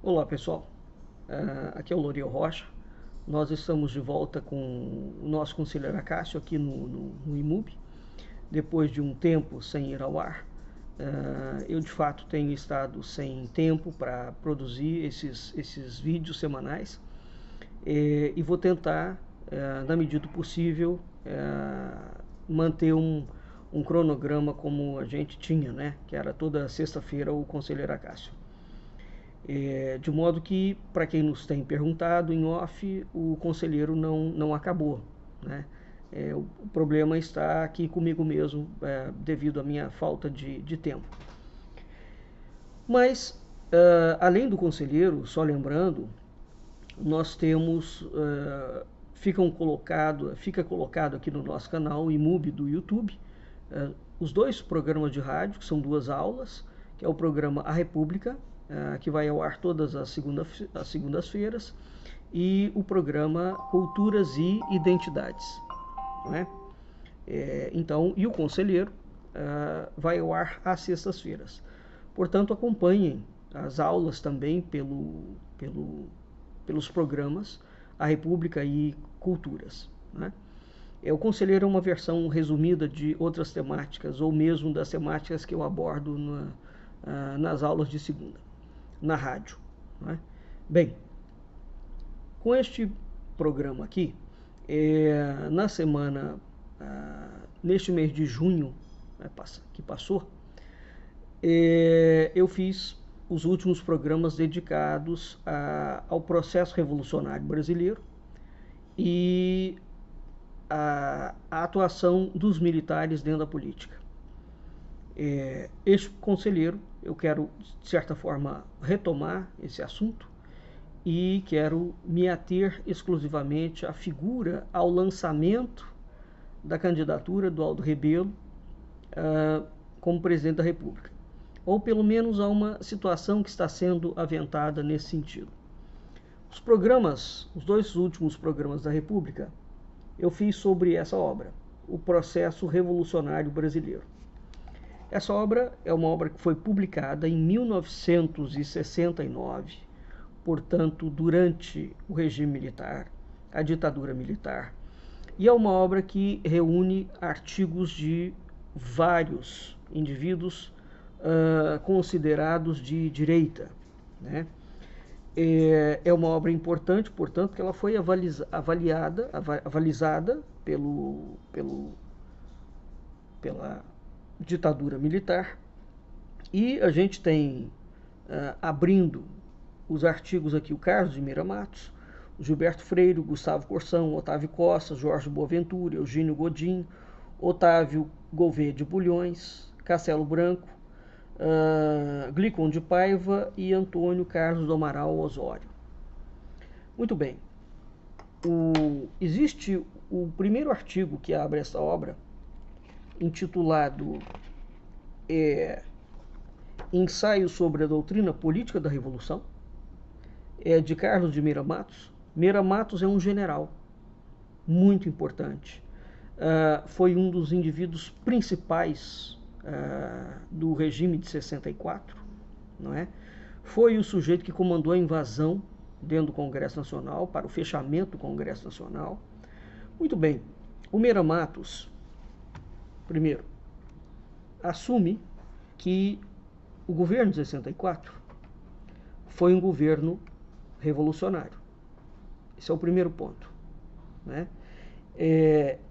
Olá pessoal, aqui é o Loriel Rocha. Nós estamos de volta com o nosso conselheiro Acácio aqui no IMUB, depois de um tempo sem ir ao ar. Eu de fato tenho estado sem tempo para produzir esses vídeos semanais e vou tentar, na medida do possível, manter um cronograma como a gente tinha, né? Que era toda sexta-feira o conselheiro Acácio. De modo que, para quem nos tem perguntado em off, o conselheiro não acabou, né? O problema está aqui comigo mesmo, devido à minha falta de tempo. Mas, além do conselheiro, só lembrando, nós temos, fica colocado aqui no nosso canal, o IMUB do YouTube, os dois programas de rádio, que são duas aulas, que é o programa A República, que vai ao ar todas as segundas-feiras, e o programa Culturas e Identidades, não é? Então, e o Conselheiro vai ao ar às sextas-feiras. Portanto, acompanhem as aulas também pelos programas A República e Culturas, né? O Conselheiro é uma versão resumida de outras temáticas, ou mesmo das temáticas que eu abordo nas aulas de segunda, na rádio, né? Bem, com este programa aqui, na semana, neste mês de junho que passou, eu fiz os últimos programas dedicados ao processo revolucionário brasileiro e a atuação dos militares dentro da política. Este conselheiro, eu quero, de certa forma, retomar esse assunto e quero me ater exclusivamente à figura, ao lançamento da candidatura do Aldo Rebelo como presidente da República, ou pelo menos a uma situação que está sendo aventada nesse sentido. Os dois últimos programas da República, eu fiz sobre essa obra, o processo revolucionário brasileiro. Essa obra é uma obra que foi publicada em 1969, portanto, durante o regime militar, a ditadura militar, e é uma obra que reúne artigos de vários indivíduos considerados de direita, né? É uma obra importante, portanto, que ela foi avalizada pela ditadura militar, e a gente tem, abrindo os artigos aqui, o Carlos de Meira Matos, Gilberto Freire, Gustavo Corsão, Otávio Costa, Jorge Boaventura, Eugênio Godin, Otávio Gouveia de Bulhões, Castelo Branco, Glicon de Paiva e Antônio Carlos do Amaral Osório. Muito bem. Existe o primeiro artigo que abre essa obra, intitulado Ensaio sobre a Doutrina Política da Revolução, de Carlos de Meira Matos. Meira Matos é um general muito importante. Foi um dos indivíduos principais do regime de 64, não é? Foi o sujeito que comandou a invasão dentro do Congresso Nacional, para o fechamento do Congresso Nacional. Muito bem, o Meira Matos, primeiro, assume que o governo de 64 foi um governo revolucionário. Esse é o primeiro ponto, né?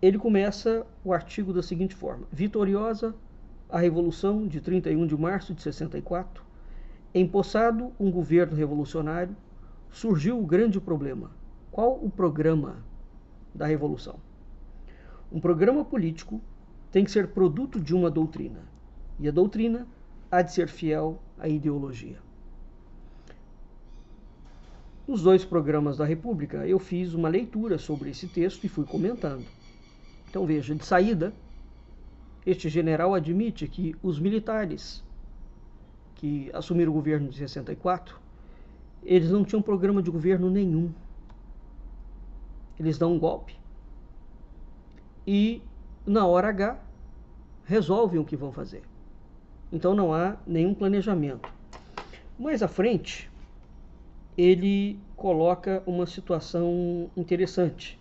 Ele começa o artigo da seguinte forma: vitoriosa a Revolução de 31 de março de 64, empossado um governo revolucionário, surgiu o grande problema. Qual o programa da Revolução? Um programa político tem que ser produto de uma doutrina, e a doutrina há de ser fiel à ideologia. Nos dois programas da República, eu fiz uma leitura sobre esse texto e fui comentando. Então veja, de saída, este general admite que os militares que assumiram o governo de 64, eles não tinham programa de governo nenhum. Eles dão um golpe e, na hora H, resolvem o que vão fazer. Então não há nenhum planejamento. Mais à frente, ele coloca uma situação interessante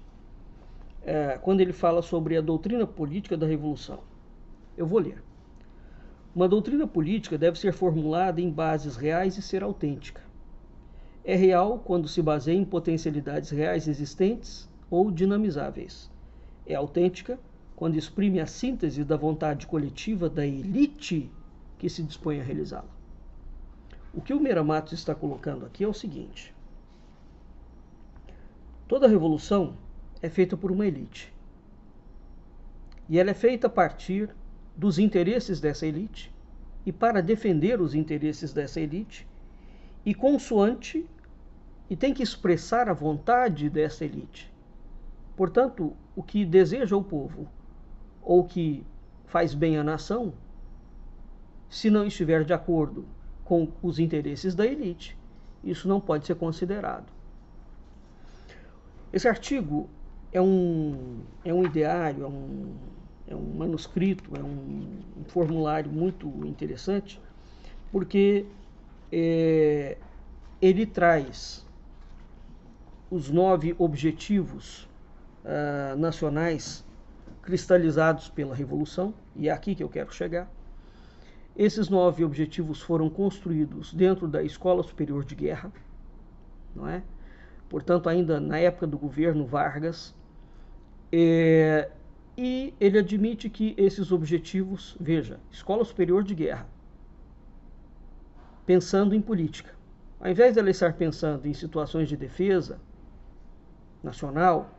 quando ele fala sobre a doutrina política da Revolução. Eu vou ler. Uma doutrina política deve ser formulada em bases reais e ser autêntica. É real quando se baseia em potencialidades reais existentes ou dinamizáveis. É autêntica quando exprime a síntese da vontade coletiva da elite que se dispõe a realizá-la. O que o Meira Matos está colocando aqui é o seguinte: toda revolução é feita por uma elite. E ela é feita a partir dos interesses dessa elite e para defender os interesses dessa elite e consoante e tem que expressar a vontade dessa elite. Portanto, o que deseja o povo ou que faz bem à nação, se não estiver de acordo com os interesses da elite, isso não pode ser considerado. Esse artigo é um ideário, é um manuscrito, é um formulário muito interessante, porque ele traz os 9 objetivos nacionais cristalizados pela Revolução, e é aqui que eu quero chegar. Esses 9 objetivos foram construídos dentro da Escola Superior de Guerra, não é? Portanto, ainda na época do governo Vargas, e ele admite que esses objetivos, veja, Escola Superior de Guerra, pensando em política. Ao invés de ela estar pensando em situações de defesa nacional,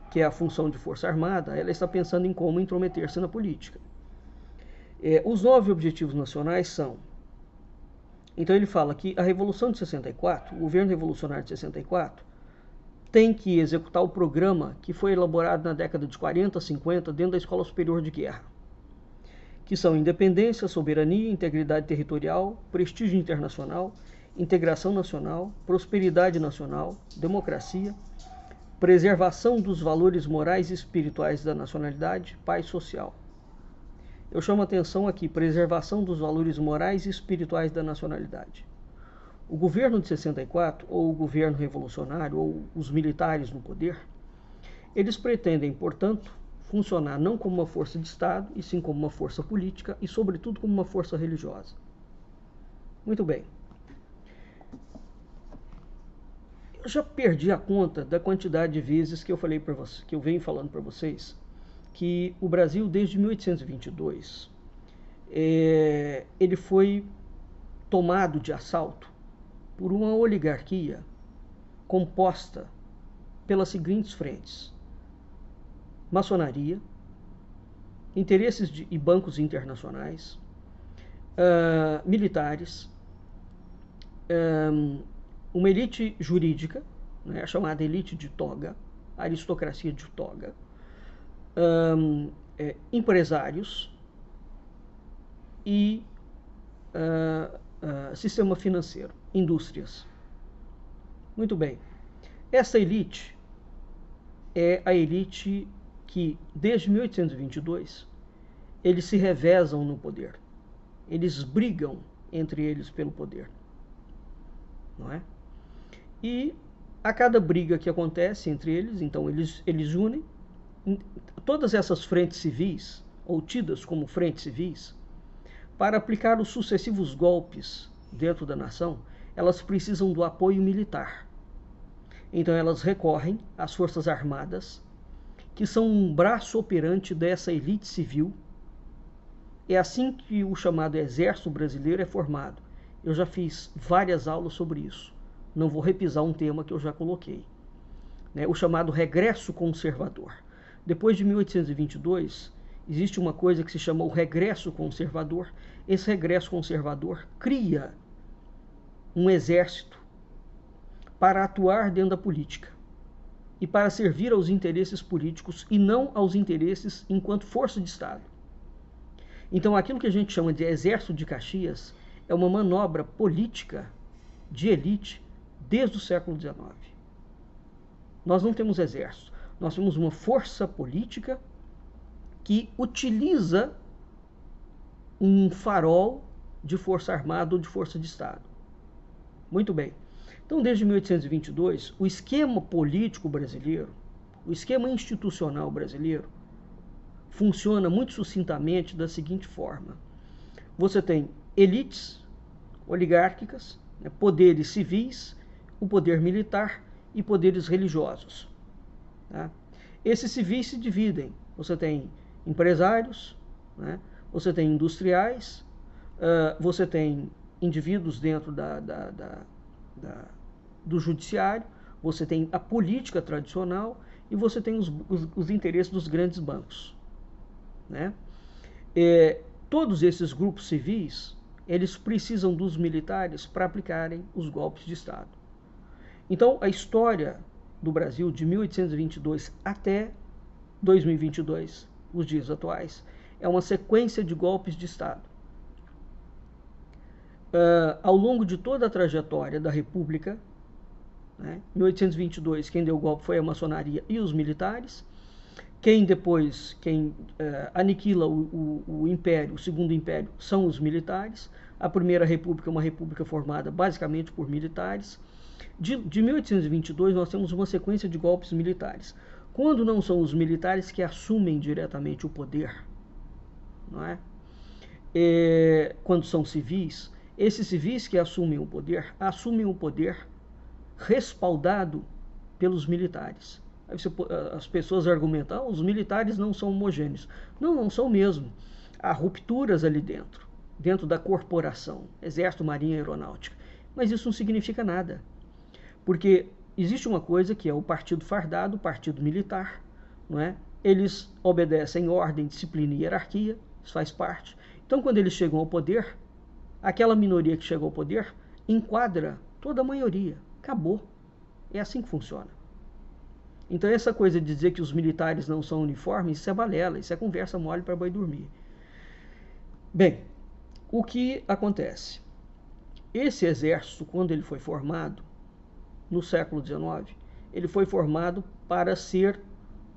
que é a função de Força Armada, ela está pensando em como intrometer-se na política. Os 9 objetivos nacionais são... Então ele fala que a Revolução de 64, o governo revolucionário de 64, tem que executar o programa que foi elaborado na década de 40, 50, dentro da Escola Superior de Guerra, que são independência, soberania, integridade territorial, prestígio internacional, integração nacional, prosperidade nacional, democracia, preservação dos valores morais e espirituais da nacionalidade, paz social. Eu chamo a atenção aqui, preservação dos valores morais e espirituais da nacionalidade. O governo de 64, ou o governo revolucionário, ou os militares no poder, eles pretendem, portanto, funcionar não como uma força de Estado, e sim como uma força política e, sobretudo, como uma força religiosa. Muito bem. Eu já perdi a conta da quantidade de vezes que eu falei para vocês, que eu venho falando para vocês, que o Brasil, desde 1822, ele foi tomado de assalto por uma oligarquia composta pelas seguintes frentes: maçonaria, interesses e bancos internacionais, militares, uma elite jurídica, né, a chamada elite de toga, a aristocracia de toga, empresários e sistema financeiro, indústrias. Muito bem. Essa elite é a elite que, desde 1822, eles se revezam no poder. Eles brigam entre eles pelo poder. Não é? E a cada briga que acontece entre eles, então eles unem todas essas frentes civis, ou tidas como frentes civis, para aplicar os sucessivos golpes dentro da nação, elas precisam do apoio militar. Então elas recorrem às Forças Armadas, que são um braço operante dessa elite civil. É assim que o chamado Exército Brasileiro é formado. Eu já fiz várias aulas sobre isso. Não vou repisar um tema que eu já coloquei. O chamado regresso conservador. Depois de 1822, existe uma coisa que se chama o regresso conservador. Esse regresso conservador cria um exército para atuar dentro da política e para servir aos interesses políticos e não aos interesses enquanto força de Estado. Então, aquilo que a gente chama de Exército de Caxias é uma manobra política de elite desde o século XIX. Nós não temos exército, nós temos uma força política que utiliza um farol de força armada ou de força de Estado. Muito bem. Então, desde 1822, o esquema político brasileiro, o esquema institucional brasileiro, funciona muito sucintamente da seguinte forma. Você tem elites oligárquicas, né, poderes civis, o poder militar e poderes religiosos. Tá? Esses civis se dividem. Você tem empresários, né, você tem industriais, você tem indivíduos dentro do judiciário, você tem a política tradicional e você tem os interesses dos grandes bancos. Né? Todos esses grupos civis, eles precisam dos militares para aplicarem os golpes de Estado. Então, a história do Brasil de 1822 até 2022, os dias atuais, é uma sequência de golpes de Estado. Ao longo de toda a trajetória da República, né, 1822, quem deu o golpe foi a maçonaria e os militares. Quem aniquila o Império, o Segundo Império, são os militares. A Primeira República é uma república formada basicamente por militares. De 1822, nós temos uma sequência de golpes militares. Quando não são os militares que assumem diretamente o poder, não é? Quando são civis, esses civis que assumem o poder respaldado pelos militares. As pessoas argumentam, os militares não são homogêneos. Não, não são mesmo. Há rupturas ali dentro da corporação, Exército, Marinha e Aeronáutica. Mas isso não significa nada. Porque existe uma coisa que é o partido fardado, o partido militar, não é? Eles obedecem ordem, disciplina e hierarquia, isso faz parte. Então, quando eles chegam ao poder, aquela minoria que chegou ao poder enquadra toda a maioria. Acabou. É assim que funciona. Então, essa coisa de dizer que os militares não são uniformes, isso é balela, isso é conversa mole para boi dormir. Bem, o que acontece? Esse exército, quando ele foi formado, no século XIX, ele foi formado para ser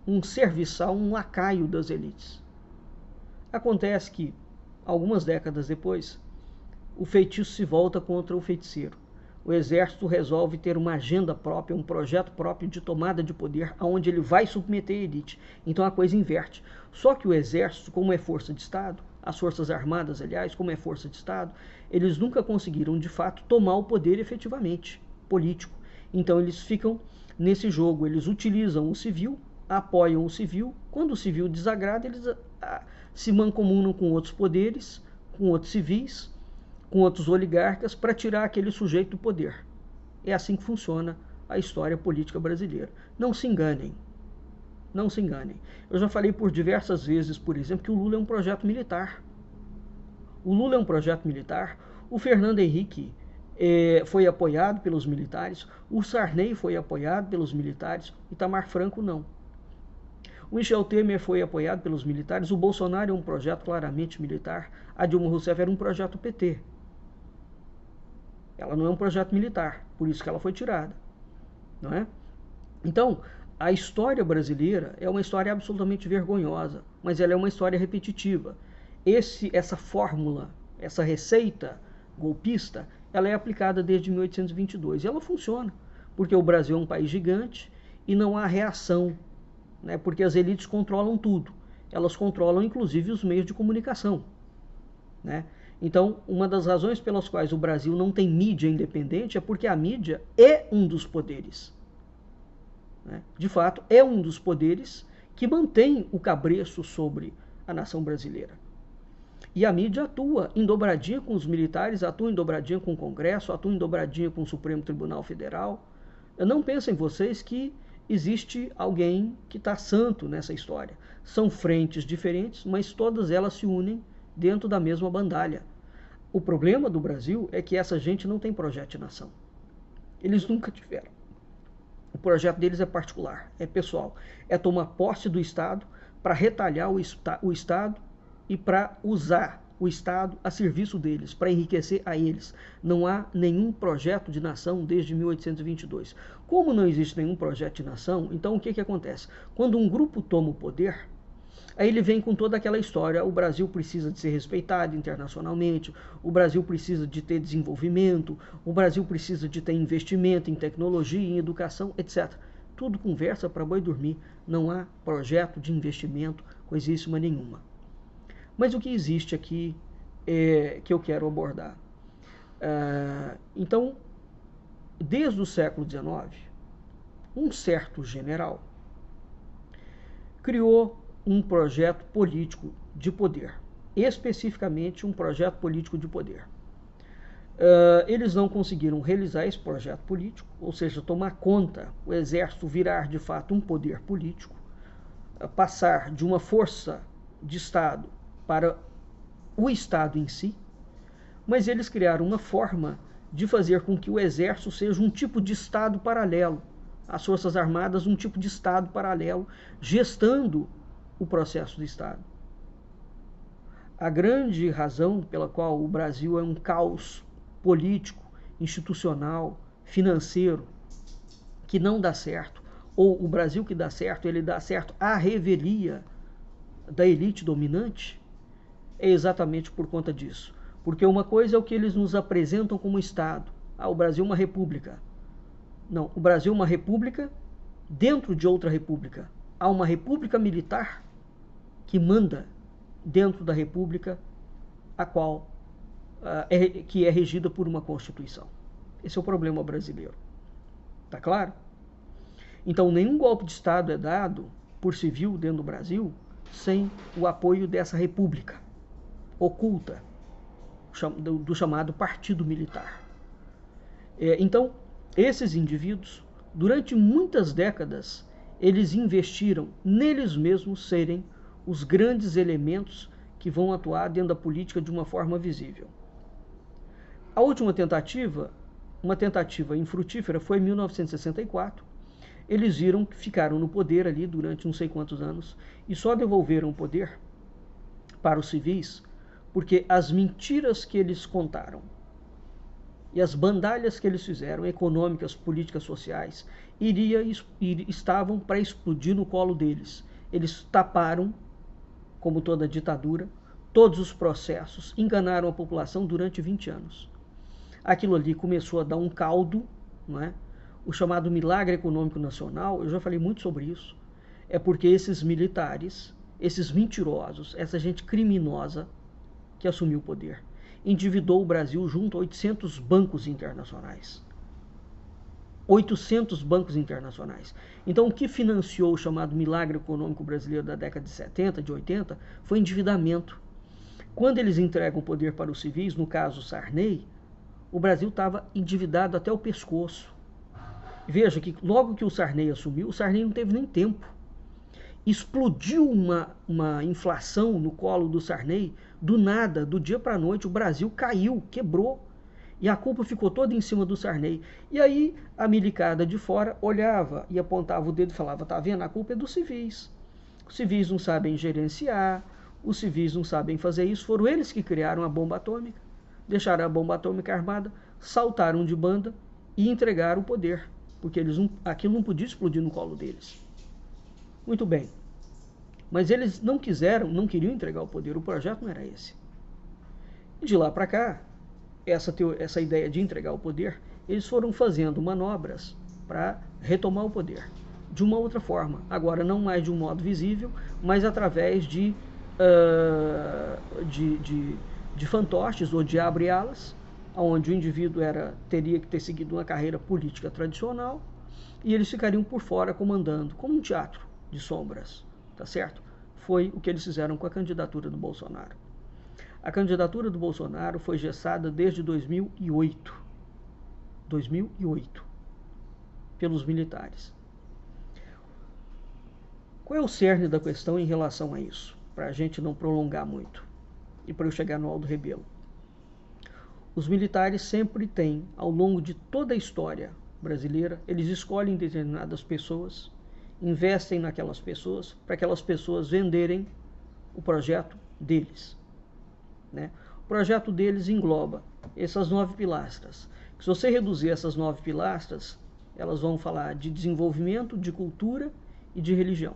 um serviçal, um lacaio das elites. Acontece que, algumas décadas depois, o feitiço se volta contra o feiticeiro. O exército resolve ter uma agenda própria, um projeto próprio de tomada de poder, onde ele vai submeter a elite. Então a coisa inverte. Só que o exército, como é força de Estado, as forças armadas, aliás, como é força de Estado, eles nunca conseguiram, de fato, tomar o poder efetivamente, político. Então eles ficam nesse jogo, eles utilizam o civil, apoiam o civil. Quando o civil desagrada, eles se mancomunam com outros poderes, com outros civis, com outros oligarcas, para tirar aquele sujeito do poder. É assim que funciona a história política brasileira. Não se enganem. Não se enganem. Eu já falei por diversas vezes, por exemplo, que o Lula é um projeto militar. O Lula é um projeto militar. O Fernando Henrique foi apoiado pelos militares. O Sarney foi apoiado pelos militares. Itamar Franco não. O Michel Temer foi apoiado pelos militares. O Bolsonaro é um projeto claramente militar. A Dilma Rousseff era um projeto PT. Ela não é um projeto militar, por isso que ela foi tirada, não é? Então, a história brasileira é uma história absolutamente vergonhosa, mas ela é uma história repetitiva. Essa fórmula, essa receita golpista, ela é aplicada desde 1822 e ela funciona, porque o Brasil é um país gigante e não há reação, né? Porque as elites controlam tudo, elas controlam inclusive os meios de comunicação, né? Então, uma das razões pelas quais o Brasil não tem mídia independente é porque a mídia é um dos poderes. Né? De fato, é um dos poderes que mantém o cabresto sobre a nação brasileira. E a mídia atua em dobradinha com os militares, atua em dobradinha com o Congresso, atua em dobradinha com o Supremo Tribunal Federal. Não pensem vocês que existe alguém que está santo nessa história. São frentes diferentes, mas todas elas se unem dentro da mesma bandalha. O problema do Brasil é que essa gente não tem projeto de nação. Eles nunca tiveram. O projeto deles é particular, é pessoal. É tomar posse do Estado para retalhar o Estado e para usar o Estado a serviço deles, para enriquecer a eles. Não há nenhum projeto de nação desde 1822. Como não existe nenhum projeto de nação, então o que acontece? Quando um grupo toma o poder, Aí ele vem com toda aquela história: o Brasil precisa de ser respeitado internacionalmente, o Brasil precisa de ter desenvolvimento, o Brasil precisa de ter investimento em tecnologia, em educação, etc. Tudo conversa para boi dormir. Não há projeto de investimento, coisíssima nenhuma. Mas o que existe aqui é que eu quero abordar. Então, desde o século XIX, um certo general criou um projeto político de poder, especificamente um projeto político de poder. Eles não conseguiram realizar esse projeto político, ou seja, tomar conta, o exército virar de fato um poder político, passar de uma força de Estado para o Estado em si, mas eles criaram uma forma de fazer com que o exército seja um tipo de Estado paralelo, as Forças Armadas um tipo de Estado paralelo, gestando o processo do Estado. A grande razão pela qual o Brasil é um caos político, institucional, financeiro, que não dá certo, ou o Brasil que dá certo, ele dá certo à revelia da elite dominante, é exatamente por conta disso. Porque uma coisa é o que eles nos apresentam como Estado. O Brasil é uma república. Não, o Brasil é uma república dentro de outra república. Há uma república militar que manda dentro da república a qual que é regida por uma Constituição. Esse é o problema brasileiro. Tá claro? Então, nenhum golpe de Estado é dado por civil dentro do Brasil sem o apoio dessa república oculta, do chamado Partido Militar. Então, esses indivíduos, durante muitas décadas, eles investiram neles mesmos serem os grandes elementos que vão atuar dentro da política de uma forma visível. A última tentativa, uma tentativa infrutífera, foi em 1964. Eles viram que ficaram no poder ali durante não sei quantos anos e só devolveram o poder para os civis porque as mentiras que eles contaram e as bandalhas que eles fizeram, econômicas, políticas, sociais, estavam para explodir no colo deles. Eles taparam, como toda ditadura, todos os processos, enganaram a população durante 20 anos. Aquilo ali começou a dar um caldo, não é? O chamado milagre econômico nacional, eu já falei muito sobre isso, é porque esses militares, esses mentirosos, essa gente criminosa que assumiu o poder, endividou o Brasil junto a 800 bancos internacionais. 800 bancos internacionais. Então, o que financiou o chamado milagre econômico brasileiro da década de 70, de 80, foi endividamento. Quando eles entregam o poder para os civis, no caso Sarney, o Brasil estava endividado até o pescoço. Veja que logo que o Sarney assumiu, o Sarney não teve nem tempo. Explodiu uma inflação no colo do Sarney, do nada, do dia para a noite, o Brasil caiu, quebrou. E a culpa ficou toda em cima do Sarney. E aí a milicada de fora olhava e apontava o dedo e falava: tá vendo, a culpa é dos civis. Os civis não sabem gerenciar, os civis não sabem fazer isso. Foram eles que criaram a bomba atômica, deixaram a bomba atômica armada, saltaram de banda e entregaram o poder, porque aquilo não podia explodir no colo deles. Muito bem. Mas eles não queriam entregar o poder, o projeto não era esse. E de lá para cá, essa ideia de entregar o poder, eles foram fazendo manobras para retomar o poder de uma outra forma. Agora, não mais de um modo visível, mas através de fantoches ou de abre-alas, onde o indivíduo teria que ter seguido uma carreira política tradicional e eles ficariam por fora comandando, como um teatro de sombras, tá certo? Foi o que eles fizeram com a candidatura do Bolsonaro. A candidatura do Bolsonaro foi gessada desde 2008. 2008. Pelos militares. Qual é o cerne da questão em relação a isso? Para a gente não prolongar muito. E para eu chegar no Aldo Rebelo. Os militares sempre têm, ao longo de toda a história brasileira, eles escolhem determinadas pessoas, investem naquelas pessoas, para aquelas pessoas venderem o projeto deles. Né? O projeto deles engloba essas 9 pilastras. Se você reduzir essas 9 pilastras, elas vão falar de desenvolvimento, de cultura e de religião.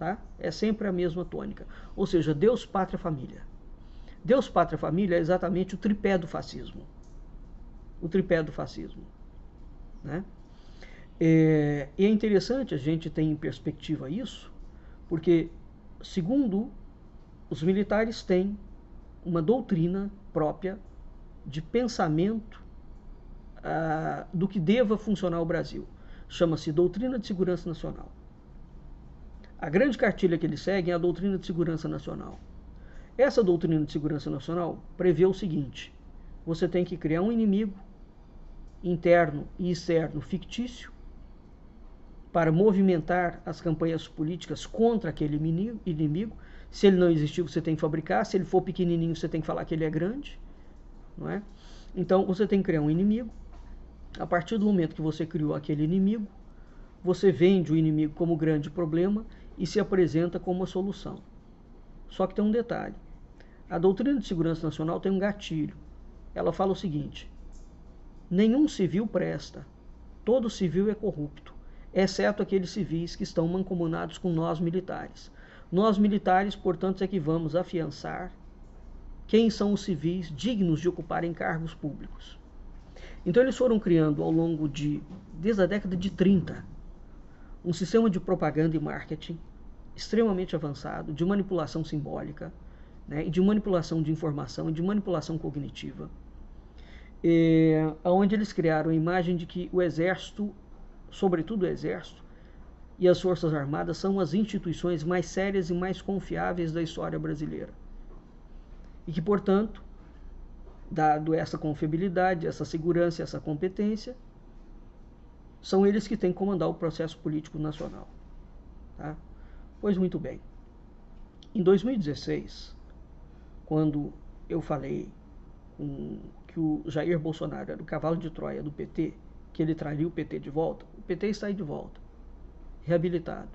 tá? É sempre a mesma tônica. Ou seja, Deus, Pátria, Família. Deus, Pátria, Família é exatamente o tripé do fascismo. O tripé do fascismo, né? E é interessante a gente ter em perspectiva isso, porque, segundo os militares, têm uma doutrina própria de pensamento do que deva funcionar o Brasil. Chama-se Doutrina de Segurança Nacional. A grande cartilha que eles seguem é a Doutrina de Segurança Nacional. Essa Doutrina de Segurança Nacional prevê o seguinte: você tem que criar um inimigo interno e externo fictício para movimentar as campanhas políticas contra aquele inimigo. Se ele não existir, você tem que fabricar. Se ele for pequenininho, você tem que falar que ele é grande, não é? Então, você tem que criar um inimigo. A partir do momento que você criou aquele inimigo, você vende o inimigo como grande problema e se apresenta como uma solução. Só que tem um detalhe. A Doutrina de Segurança Nacional tem um gatilho. Ela fala o seguinte: nenhum civil presta, todo civil é corrupto, exceto aqueles civis que estão mancomunados com nós militares. Nós militares, portanto, é que vamos afiançar quem são os civis dignos de ocuparem cargos públicos. Então eles foram criando ao longo desde a década de 30, um sistema de propaganda e marketing extremamente avançado, de manipulação simbólica, né, e de manipulação de informação e de manipulação cognitiva, onde eles criaram a imagem de que o Exército, sobretudo o Exército, e as Forças Armadas são as instituições mais sérias e mais confiáveis da história brasileira. E que, portanto, dado essa confiabilidade, essa segurança, essa competência, são eles que têm que comandar o processo político nacional. Tá? Pois muito bem. Em 2016, quando eu falei que o Jair Bolsonaro era o cavalo de Troia do PT, que ele traria o PT de volta, o PT está aí de volta, reabilitado.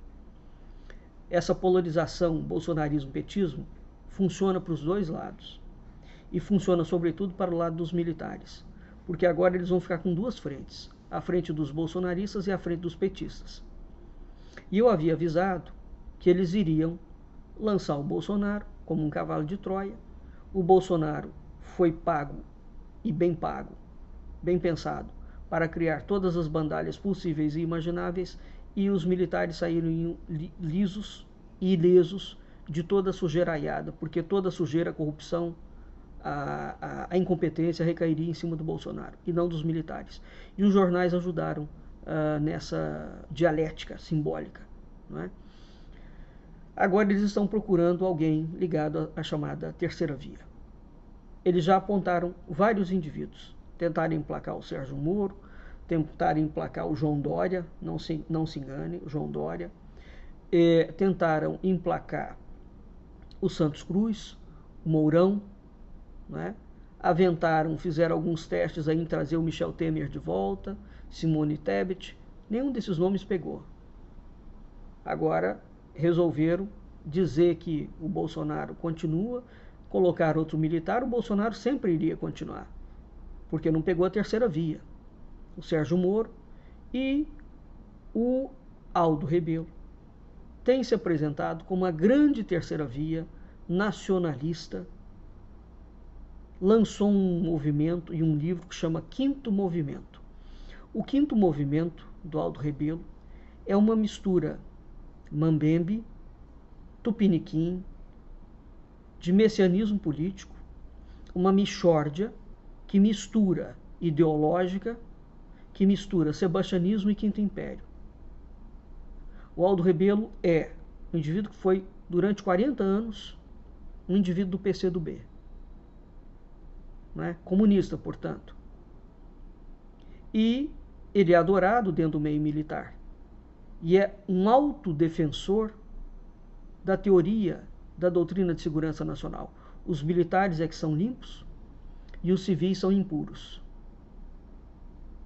Essa polarização bolsonarismo-petismo funciona para os dois lados. E funciona sobretudo para o lado dos militares, porque agora eles vão ficar com duas frentes, a frente dos bolsonaristas e a frente dos petistas. E eu havia avisado que eles iriam lançar o Bolsonaro como um cavalo de Troia. O Bolsonaro foi pago, e bem pago, bem pensado, para criar todas as bandalhas possíveis e imagináveis, e os militares saíram lisos e ilesos de toda a sujeiraiada, porque toda a sujeira, a corrupção, a incompetência recairia em cima do Bolsonaro e não dos militares. E os jornais ajudaram nessa dialética simbólica, não é? Agora eles estão procurando alguém ligado à chamada terceira via. Eles já apontaram vários indivíduos. Tentaram emplacar o Sérgio Moro, tentaram emplacar o João Dória, não se engane, o João Dória. Tentaram emplacar o Santos Cruz, o Mourão, né? Aventaram, fizeram alguns testes aí em trazer o Michel Temer de volta, Simone Tebet. Nenhum desses nomes pegou. Agora resolveram dizer que o Bolsonaro continua, colocar outro militar. O Bolsonaro sempre iria continuar, porque não pegou a terceira via. O Sérgio Moro e o Aldo Rebelo têm se apresentado como a grande terceira via nacionalista. Lançou um movimento e um livro que chama Quinto Movimento. O Quinto Movimento, do Aldo Rebelo, é uma mistura mambembe, tupiniquim, de messianismo político, uma mixórdia que mistura ideológica, que mistura sebastianismo e Quinto Império. O Aldo Rebelo é um indivíduo que foi, durante 40 anos, um indivíduo do PCdoB. Né? Comunista, portanto. E ele é adorado dentro do meio militar. E é um autodefensor da teoria da doutrina de segurança nacional. Os militares é que são limpos e os civis são impuros.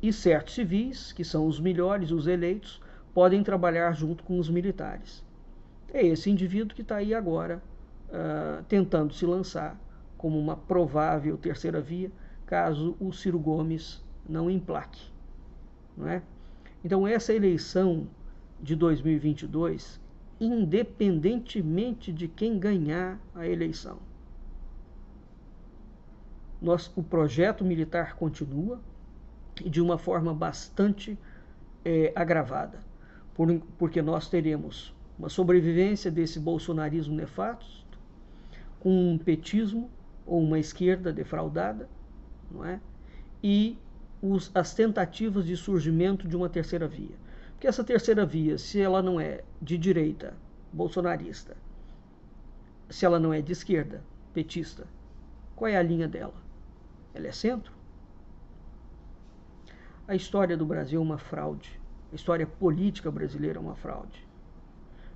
E certos civis, que são os melhores, os eleitos, podem trabalhar junto com os militares. É esse indivíduo que está aí agora tentando se lançar como uma provável terceira via, caso o Ciro Gomes não emplaque. Não é? Então essa eleição de 2022 independentemente de quem ganhar a eleição. O projeto militar continua e de uma forma bastante agravada, porque nós teremos uma sobrevivência desse bolsonarismo nefasto, com um petismo ou uma esquerda defraudada, não é? E as tentativas de surgimento de uma terceira via. Porque essa terceira via, se ela não é de direita, bolsonarista, se ela não é de esquerda, petista, qual é a linha dela? Ela é centro? A história do Brasil é uma fraude. A história política brasileira é uma fraude.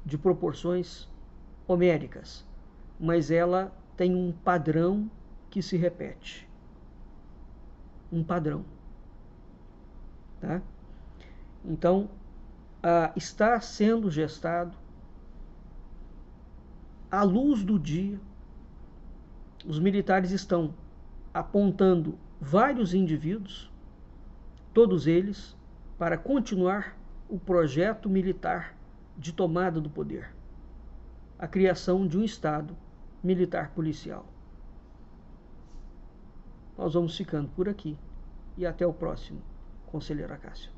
De proporções homéricas. Mas ela tem um padrão que se repete. Um padrão. Tá? Então, está sendo gestado à luz do dia. Os militares estão apontando vários indivíduos, todos eles, para continuar o projeto militar de tomada do poder. A criação de um Estado militar policial. Nós vamos ficando por aqui e até o próximo, Conselheiro Acácio.